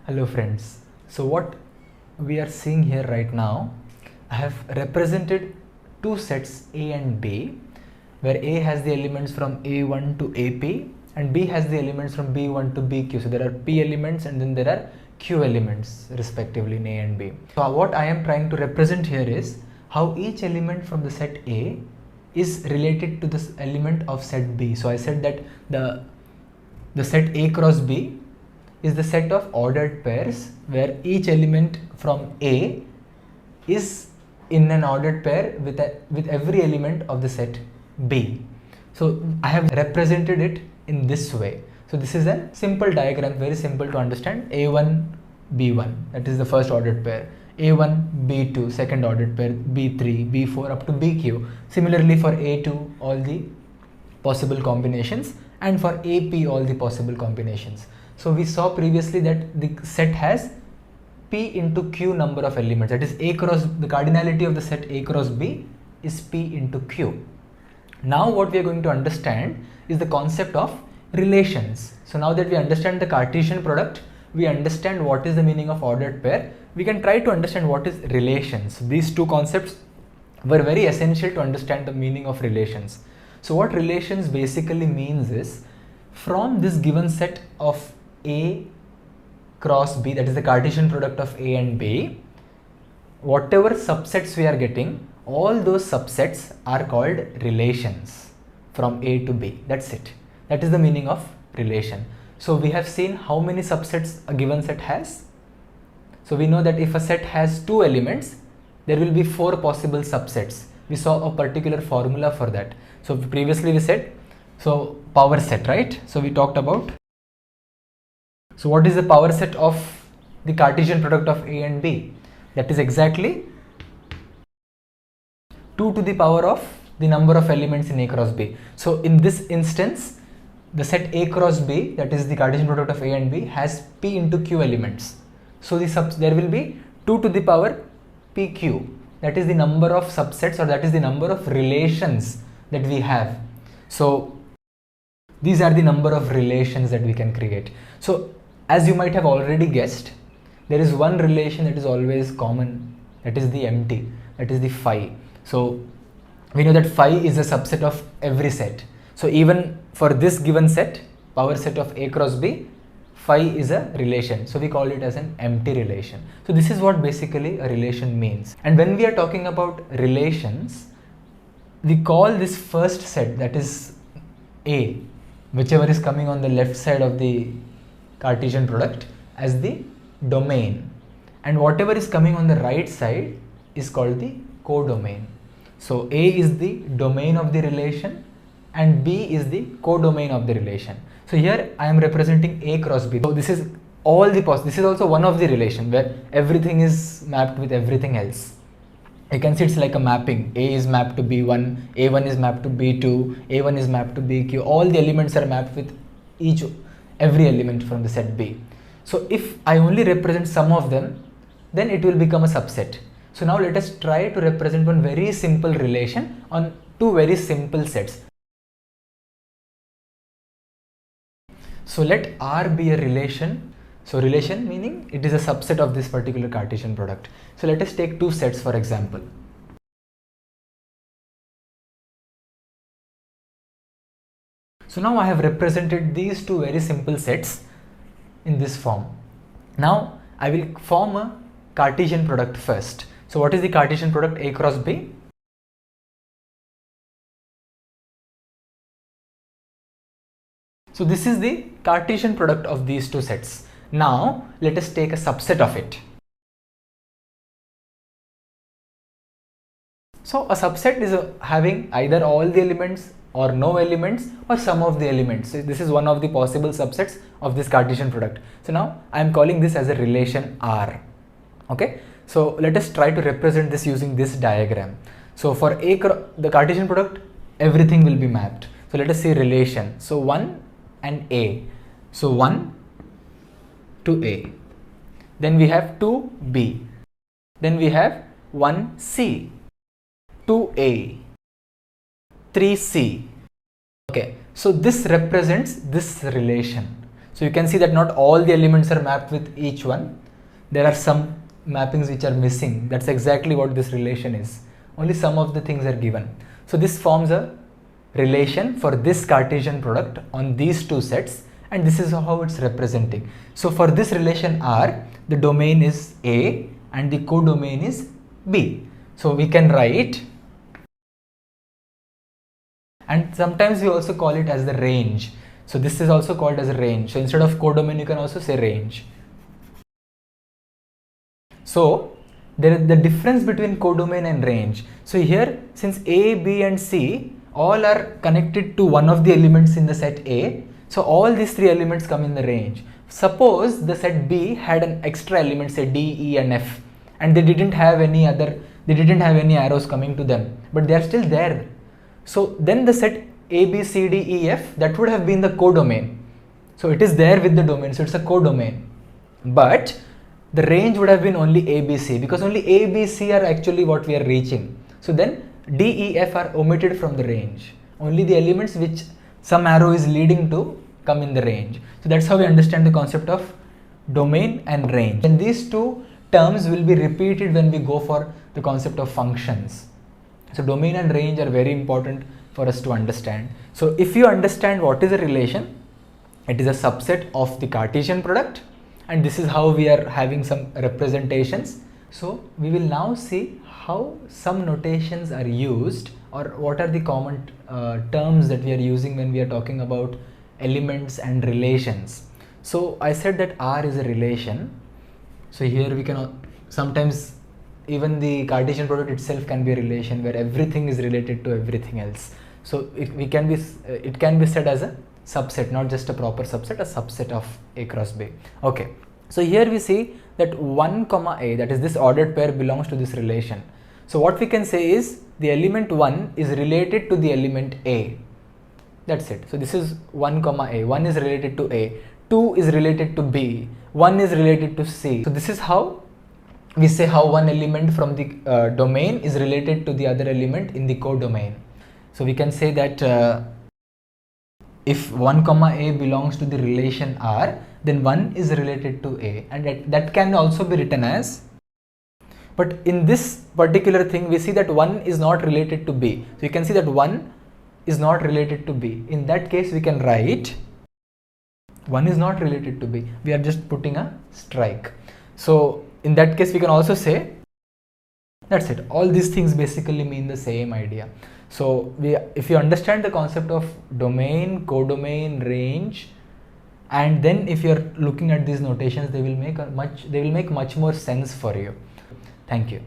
Hello friends. So what we are seeing here right now, I have represented two sets A and B, where A has the elements from A1 to AP and B has the elements from B1 to BQ. So there are P elements and then there are Q elements respectively in A and B. So what I am trying to represent here is how each element from the set A is related to this element of set B. So I said that the set A cross B is the set of ordered pairs where each element from A is in an ordered pair with every element of the set B. So I have represented it in this way. So this is a simple diagram, very simple to understand. A1, B1, that is the first ordered pair. A1, B2, second ordered pair. B3, B4 up to BQ. Similarly for A2, all the possible combinations, and for AP, all the possible combinations. So we saw previously that the set has P into Q number of elements, that is A cross, the cardinality of the set A cross B is P into Q. Now what we are going to understand is the concept of relations. So now that we understand the Cartesian product, we understand what is the meaning of ordered pair, we can try to understand what is relations. These two concepts were very essential to understand the meaning of relations. So what relations basically means is, from this given set of A cross B, that is the Cartesian product of A and B, whatever subsets we are getting, all those subsets are called relations from A to B. That's it. That is the meaning of relation. So we have seen how many subsets a given set has. So we know that if a set has two elements, there will be four possible subsets. We saw a particular formula for that. So previously we said, so power set, right? So we talked about. So what is the power set of the Cartesian product of A and B? That is exactly 2 to the power of the number of elements in A cross B. So in this instance, the set A cross B, that is the Cartesian product of A and B, has P into Q elements. So there will be 2 to the power PQ. That is the number of subsets, or that is the number of relations that we have. So these are the number of relations that we can create. So as you might have already guessed, there is one relation that is always common, that is the empty, that is the phi. So we know that phi is a subset of every set. So even for this given set, power set of A cross B, phi is a relation. So we call it as an empty relation. So this is what basically a relation means. And when we are talking about relations, we call this first set, that is A, whichever is coming on the left side of the Cartesian product, as the domain, and whatever is coming on the right side is called the codomain. So A is the domain of the relation and B is the codomain of the relation. So here I am representing A cross B. So this is all the this is also one of the relation where everything is mapped with everything else. You can see it's like a mapping. A is mapped to B1, A1 is mapped to B2, A1 is mapped to BQ. All the elements are mapped with every element from the set B. So if I only represent some of them, then it will become a subset. So now let us try to represent one very simple relation on two very simple sets. So let R be a relation. So relation meaning it is a subset of this particular Cartesian product. So let us take two sets for example. So now I have represented these two very simple sets in this form. Now I will form a Cartesian product first. So what is the Cartesian product A cross B? So this is the Cartesian product of these two sets. Now let us take a subset of it. So a subset is having either all the elements or no elements or some of the elements. So this is one of the possible subsets of this Cartesian product. So now I am calling this as a relation R. Okay. So let us try to represent this using this diagram. So for the Cartesian product, everything will be mapped. So let us see relation. So 1 and A. So 1 to A. Then we have 2B. Then we have 1C. 2A. 3C. Okay, so this represents this relation. So you can see that not all the elements are mapped with each one. There are some mappings which are missing. That's exactly what this relation is. Only some of the things are given. So this forms a relation for this Cartesian product on these two sets, and this is how it's representing. So for this relation R, the domain is A and the codomain is B. So we can write, and sometimes we also call it as the range. So this is also called as a range. So instead of codomain, you can also say range. So there is the difference between codomain and range. So here, since A, B and C all are connected to one of the elements in the set A, so all these three elements come in the range. Suppose the set B had an extra element, say D, E and F, and they didn't have any arrows coming to them, but they are still there. So then the set A, B, C, D, E, F, that would have been the codomain. So it is there with the domain, so it's a codomain. But the range would have been only A, B, C, because only A, B, C are actually what we are reaching. So then D, E, F are omitted from the range. Only the elements which some arrow is leading to come in the range. So that's how we understand the concept of domain and range. And these two terms will be repeated when we go for the concept of functions. So domain and range are very important for us to understand. So if you understand what is a relation, it is a subset of the Cartesian product, and this is how we are having some representations. So we will now see how some notations are used, or what are the common terms that we are using when we are talking about elements and relations. So I said that R is a relation. So here we can sometimes even the Cartesian product itself can be a relation where everything is related to everything else. So it can be said as a subset, not just a proper subset, a subset of A cross B. Okay. So here we see that 1 comma A, that is this ordered pair, belongs to this relation. So what we can say is the element 1 is related to the element A. That's it. So this is 1 comma A. 1 is related to A. 2 is related to B. 1 is related to C. So this is how we say how one element from the domain is related to the other element in the codomain. So we can say that if 1 comma A belongs to the relation R, then 1 is related to A, and that can also be written as, but in this particular thing we see that 1 is not related to B. So you can see that 1 is not related to B. In that case we can write 1 is not related to B. We are just putting a strike. So in that case we can also say, that's it. All these things basically mean the same idea. So if you understand the concept of domain, codomain, range, and then if you are looking at these notations, they will make much more sense for you. Thank you.